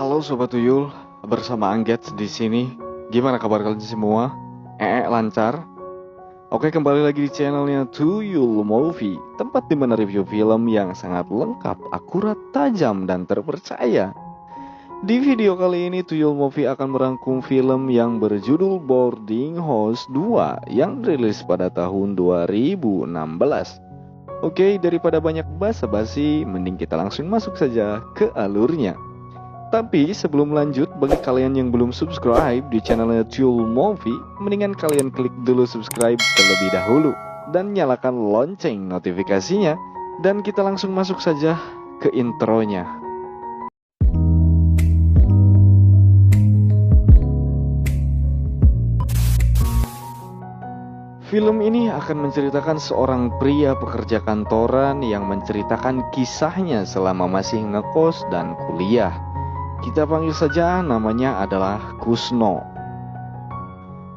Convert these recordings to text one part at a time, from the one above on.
Halo Sobat Tuyul, bersama Anggets di sini. Gimana kabar kalian semua? Lancar? Oke, kembali lagi di channelnya Tuyul Movie, tempat dimana review film yang sangat lengkap, akurat, tajam, dan terpercaya. Di video kali ini Tuyul Movie akan merangkum film yang berjudul Boarding House 2 yang rilis pada tahun 2016. Oke, daripada banyak basa-basi, mending kita langsung masuk saja ke alurnya. Tapi sebelum lanjut, bagi kalian yang belum subscribe di channelnya Tuyul Movie, mendingan kalian klik dulu subscribe terlebih dahulu dan nyalakan lonceng notifikasinya. Dan kita langsung masuk saja ke intronya. Film ini akan menceritakan seorang pria pekerja kantoran yang menceritakan kisahnya selama masih ngekos dan kuliah. Kita panggil saja namanya adalah Kusno.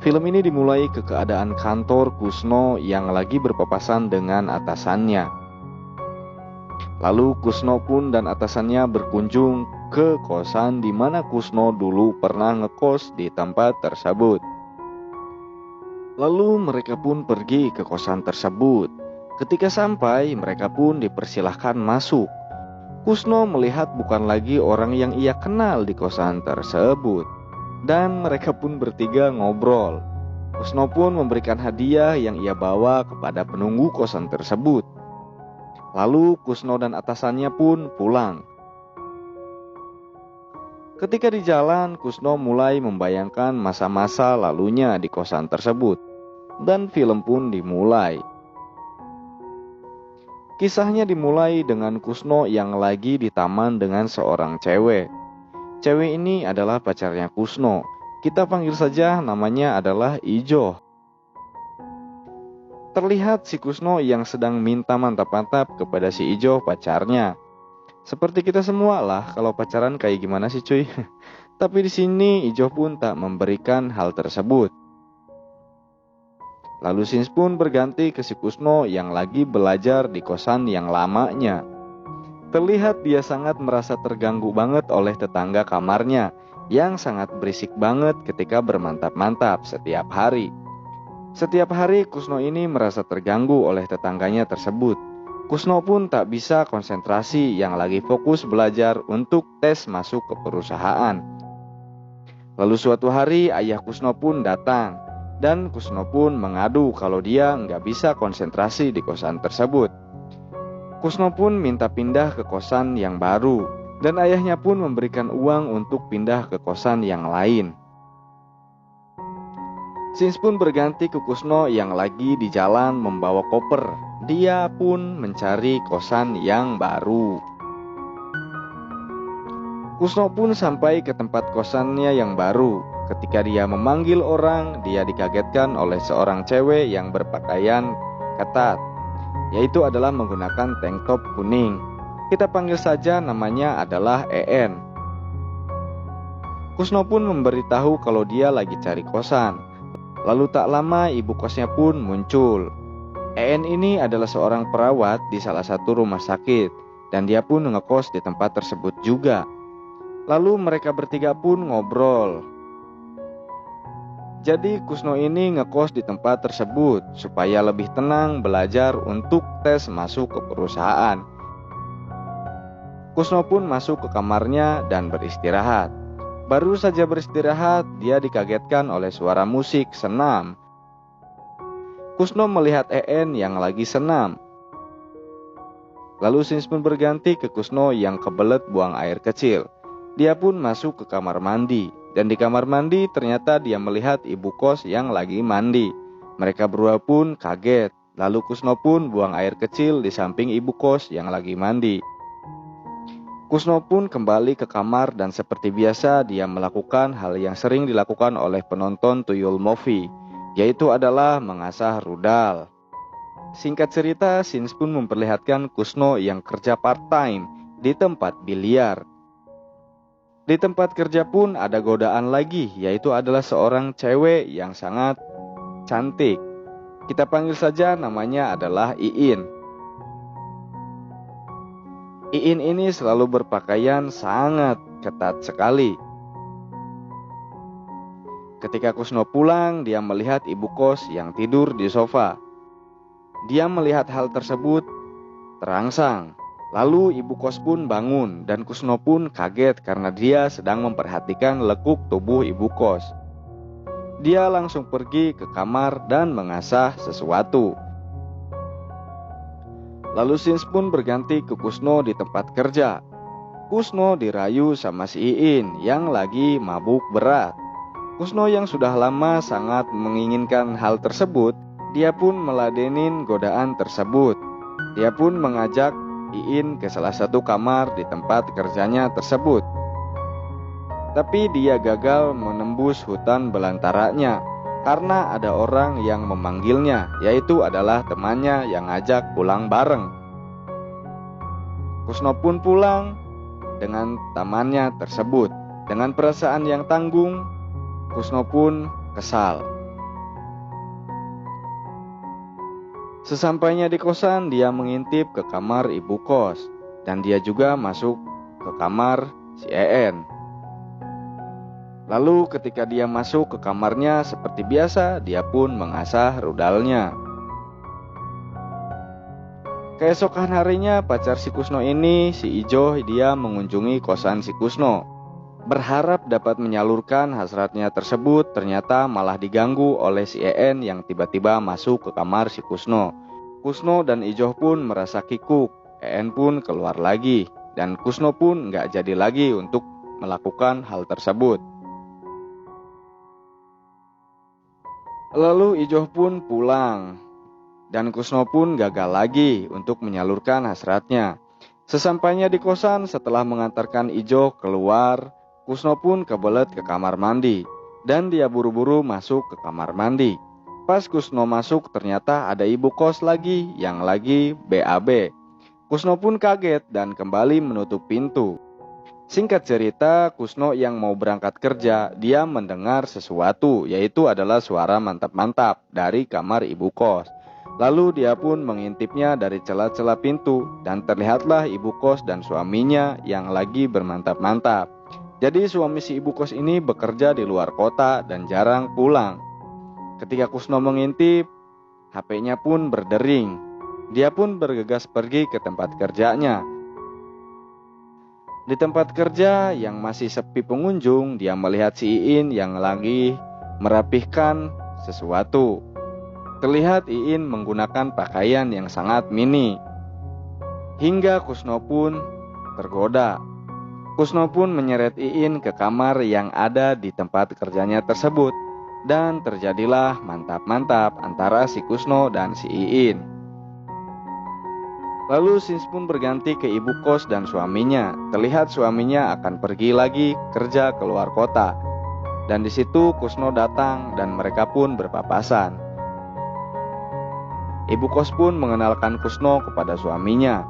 Film ini dimulai ke keadaan kantor Kusno yang lagi berpapasan dengan atasannya. Lalu Kusno pun dan atasannya berkunjung ke kosan di mana Kusno dulu pernah ngekos di tempat tersebut. Lalu mereka pun pergi ke kosan tersebut. Ketika sampai, mereka pun dipersilahkan masuk. Kusno melihat bukan lagi orang yang ia kenal di kosan tersebut. Dan mereka pun bertiga ngobrol. Kusno pun memberikan hadiah yang ia bawa kepada penunggu kosan tersebut. Lalu Kusno dan atasannya pun pulang. Ketika di jalan, Kusno mulai membayangkan masa-masa lalunya di kosan tersebut. Dan film pun dimulai. Kisahnya dimulai dengan Kusno yang lagi di taman dengan seorang cewek. Cewek ini adalah pacarnya Kusno. Kita panggil saja namanya adalah Ijo. Terlihat si Kusno yang sedang minta mantap-mantap kepada si Ijo pacarnya. Seperti kita semua lah, kalau pacaran kayak gimana sih cuy? Tapi di sini Ijo pun tak memberikan hal tersebut. Lalu scenes pun berganti ke si Kusno yang lagi belajar di kosan yang lamanya. Terlihat dia sangat merasa terganggu banget oleh tetangga kamarnya yang sangat berisik banget ketika bermantap-mantap setiap hari. Setiap hari Kusno ini merasa terganggu oleh tetangganya tersebut. Kusno pun tak bisa konsentrasi yang lagi fokus belajar untuk tes masuk ke perusahaan. Lalu suatu hari ayah Kusno pun datang. Dan Kusno pun mengadu kalau dia nggak bisa konsentrasi di kosan tersebut. Kusno pun minta pindah ke kosan yang baru. Dan ayahnya pun memberikan uang untuk pindah ke kosan yang lain. Scenes pun berganti ke Kusno yang lagi di jalan membawa koper. Dia pun mencari kosan yang baru. Kusno pun sampai ke tempat kosannya yang baru. Ketika dia memanggil orang, dia dikagetkan oleh seorang cewek yang berpakaian ketat, yaitu adalah menggunakan tank top kuning. Kita panggil saja namanya adalah En. Kusno pun memberitahu kalau dia lagi cari kosan. Lalu tak lama ibu kosnya pun muncul. En ini adalah seorang perawat di salah satu rumah sakit, dan dia pun ngekos di tempat tersebut juga. Lalu mereka bertiga pun ngobrol. Jadi Kusno ini ngekos di tempat tersebut supaya lebih tenang belajar untuk tes masuk ke perusahaan. Kusno pun masuk ke kamarnya dan beristirahat. Baru saja beristirahat, dia dikagetkan oleh suara musik senam. Kusno melihat En yang lagi senam. Lalu scenes pun berganti ke Kusno yang kebelet buang air kecil. Dia pun masuk ke kamar mandi. Dan di kamar mandi ternyata dia melihat ibu kos yang lagi mandi. Mereka berdua pun kaget. Lalu Kusno pun buang air kecil di samping ibu kos yang lagi mandi. Kusno pun kembali ke kamar dan seperti biasa dia melakukan hal yang sering dilakukan oleh penonton Tuyul Movie, yaitu adalah mengasah rudal. Singkat cerita, scenes pun memperlihatkan Kusno yang kerja part-time di tempat biliar. Di tempat kerja pun ada godaan lagi, yaitu adalah seorang cewek yang sangat cantik. Kita panggil saja namanya adalah Iin. Iin ini selalu berpakaian sangat ketat sekali. Ketika Kusno pulang, dia melihat ibu kos yang tidur di sofa. Dia melihat hal tersebut terangsang. Lalu ibu kos pun bangun dan Kusno pun kaget karena dia sedang memperhatikan lekuk tubuh ibu kos. Dia langsung pergi ke kamar dan mengasah sesuatu. Lalu Sins pun berganti ke Kusno di tempat kerja. Kusno dirayu sama si Iin yang lagi mabuk berat. Kusno yang sudah lama sangat menginginkan hal tersebut, dia pun meladenin godaan tersebut. Dia pun mengajak Iin ke salah satu kamar di tempat kerjanya tersebut. Tapi dia gagal menembus hutan belantaranya karena ada orang yang memanggilnya, yaitu adalah temannya yang ngajak pulang bareng. Kusno pun pulang dengan temannya tersebut. Dengan perasaan yang tanggung, Kusno pun kesal. Sesampainya di kosan, dia mengintip ke kamar ibu kos dan dia juga masuk ke kamar si En. Lalu ketika dia masuk ke kamarnya seperti biasa, dia pun mengasah rudalnya. Keesokan harinya pacar si Kusno ini, si Ijo, dia mengunjungi kosan si Kusno. Berharap dapat menyalurkan hasratnya tersebut, ternyata malah diganggu oleh si En yang tiba-tiba masuk ke kamar si Kusno. Kusno dan Ijoh pun merasa kikuk, En pun keluar lagi, dan Kusno pun gak jadi lagi untuk melakukan hal tersebut. Lalu Ijoh pun pulang, dan Kusno pun gagal lagi untuk menyalurkan hasratnya. Sesampainya di kosan, setelah mengantarkan Ijoh keluar, Kusno pun kebelet ke kamar mandi, dan dia buru-buru masuk ke kamar mandi. Pas Kusno masuk, ternyata ada ibu kos lagi yang lagi BAB. Kusno pun kaget dan kembali menutup pintu. Singkat cerita, Kusno yang mau berangkat kerja, dia mendengar sesuatu, yaitu adalah suara mantap-mantap dari kamar ibu kos. Lalu dia pun mengintipnya dari celah-celah pintu, dan terlihatlah ibu kos dan suaminya yang lagi bermantap-mantap. Jadi suami si ibu kos ini bekerja di luar kota dan jarang pulang. Ketika Kusno mengintip, HP-nya pun berdering. Dia pun bergegas pergi ke tempat kerjanya. Di tempat kerja yang masih sepi pengunjung, dia melihat si Iin yang lagi merapihkan sesuatu. Terlihat Iin menggunakan pakaian yang sangat mini. Hingga Kusno pun tergoda. Kusno pun menyeret Iin ke kamar yang ada di tempat kerjanya tersebut. Dan terjadilah mantap-mantap antara si Kusno dan si Iin. Lalu Sins pun berganti ke ibu kos dan suaminya. Terlihat suaminya akan pergi lagi kerja ke luar kota. Dan di situ Kusno datang dan mereka pun berpapasan. Ibu kos pun mengenalkan Kusno kepada suaminya.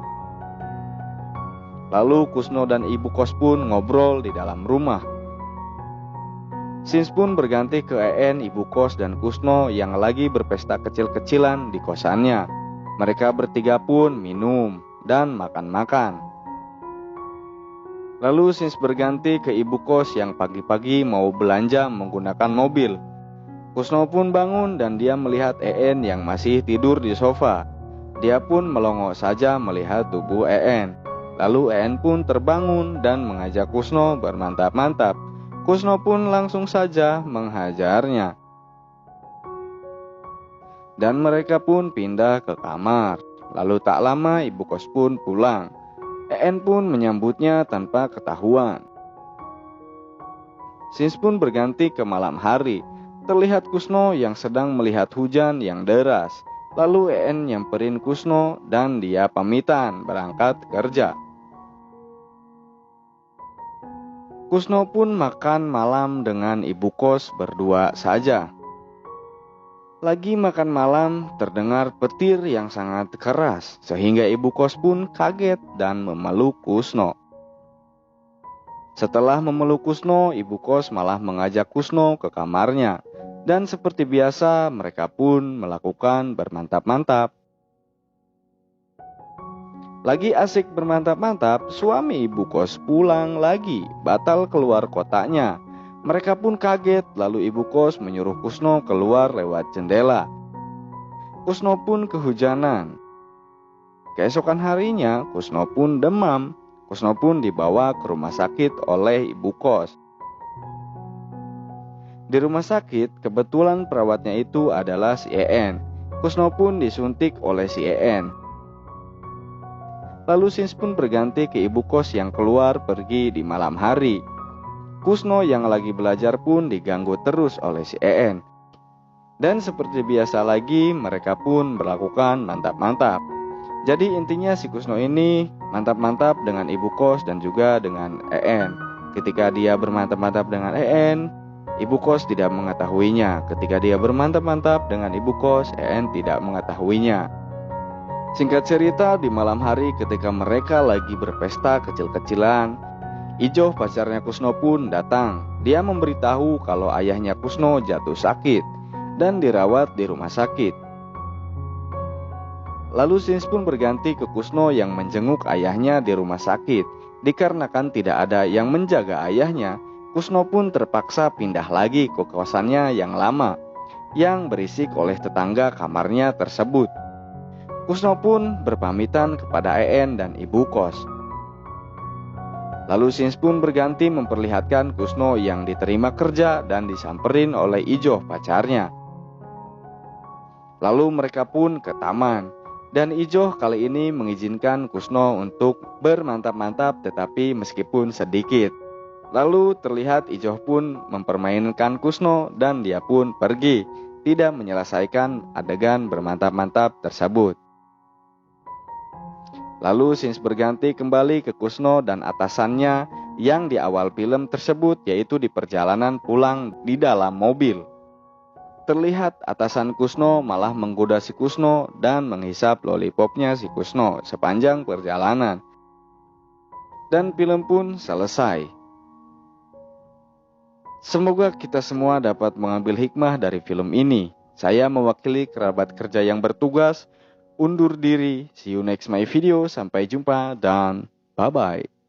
Lalu Kusno dan ibu kos pun ngobrol di dalam rumah. Sins pun berganti ke En, ibu kos, dan Kusno yang lagi berpesta kecil-kecilan di kosannya. Mereka bertiga pun minum dan makan-makan. Lalu Sins berganti ke ibu kos yang pagi-pagi mau belanja menggunakan mobil. Kusno pun bangun dan dia melihat En yang masih tidur di sofa. Dia pun melongo saja melihat tubuh En. Lalu En pun terbangun dan mengajak Kusno bermantap-mantap. Kusno pun langsung saja menghajarnya. Dan mereka pun pindah ke kamar. Lalu tak lama ibu kos pun pulang. En pun menyambutnya tanpa ketahuan. Sins pun berganti ke malam hari. Terlihat Kusno yang sedang melihat hujan yang deras. Lalu En nyamperin Kusno dan dia pamitan berangkat kerja. Kusno pun makan malam dengan ibu kos berdua saja. Lagi makan malam, terdengar petir yang sangat keras, sehingga ibu kos pun kaget dan memeluk Kusno. Setelah memeluk Kusno, ibu kos malah mengajak Kusno ke kamarnya. Dan seperti biasa, mereka pun melakukan bermantap-mantap. Lagi asik bermantap-mantap, suami ibu kos pulang lagi, batal keluar kotanya. Mereka pun kaget, lalu ibu kos menyuruh Kusno keluar lewat jendela. Kusno pun kehujanan. Keesokan harinya, Kusno pun demam. Kusno pun dibawa ke rumah sakit oleh ibu kos. Di rumah sakit, kebetulan perawatnya itu adalah si En. Kusno pun disuntik oleh si En. Lalu Sins pun berganti ke ibu kos yang keluar pergi di malam hari. Kusno yang lagi belajar pun diganggu terus oleh si En. Dan seperti biasa lagi, mereka pun melakukan mantap-mantap. Jadi intinya si Kusno ini mantap-mantap dengan ibu kos dan juga dengan En. Ketika dia bermantap-mantap dengan En, ibu kos tidak mengetahuinya. Ketika dia bermantap-mantap dengan ibu kos, En tidak mengetahuinya. Singkat cerita, di malam hari ketika mereka lagi berpesta kecil-kecilan, Ijoh pacarnya Kusno pun datang. Dia memberitahu kalau ayahnya Kusno jatuh sakit dan dirawat di rumah sakit. Lalu Sins pun berganti ke Kusno yang menjenguk ayahnya di rumah sakit. Dikarenakan tidak ada yang menjaga ayahnya, Kusno pun terpaksa pindah lagi ke kosannya yang lama, yang berisik oleh tetangga kamarnya tersebut. Kusno pun berpamitan kepada En dan ibu kos. Lalu Sins pun berganti memperlihatkan Kusno yang diterima kerja dan disamperin oleh Ijoh pacarnya. Lalu mereka pun ke taman, dan Ijoh kali ini mengizinkan Kusno untuk bermantap-mantap tetapi meskipun sedikit. Lalu terlihat Ijoh pun mempermainkan Kusno dan dia pun pergi, tidak menyelesaikan adegan bermantap-mantap tersebut. Lalu Sins berganti kembali ke Kusno dan atasannya yang di awal film tersebut, yaitu di perjalanan pulang di dalam mobil. Terlihat atasan Kusno malah menggoda si Kusno dan menghisap lollipopnya si Kusno sepanjang perjalanan. Dan film pun selesai. Semoga kita semua dapat mengambil hikmah dari film ini. Saya mewakili kerabat kerja yang bertugas undur diri. See you next my video. Sampai jumpa dan bye-bye.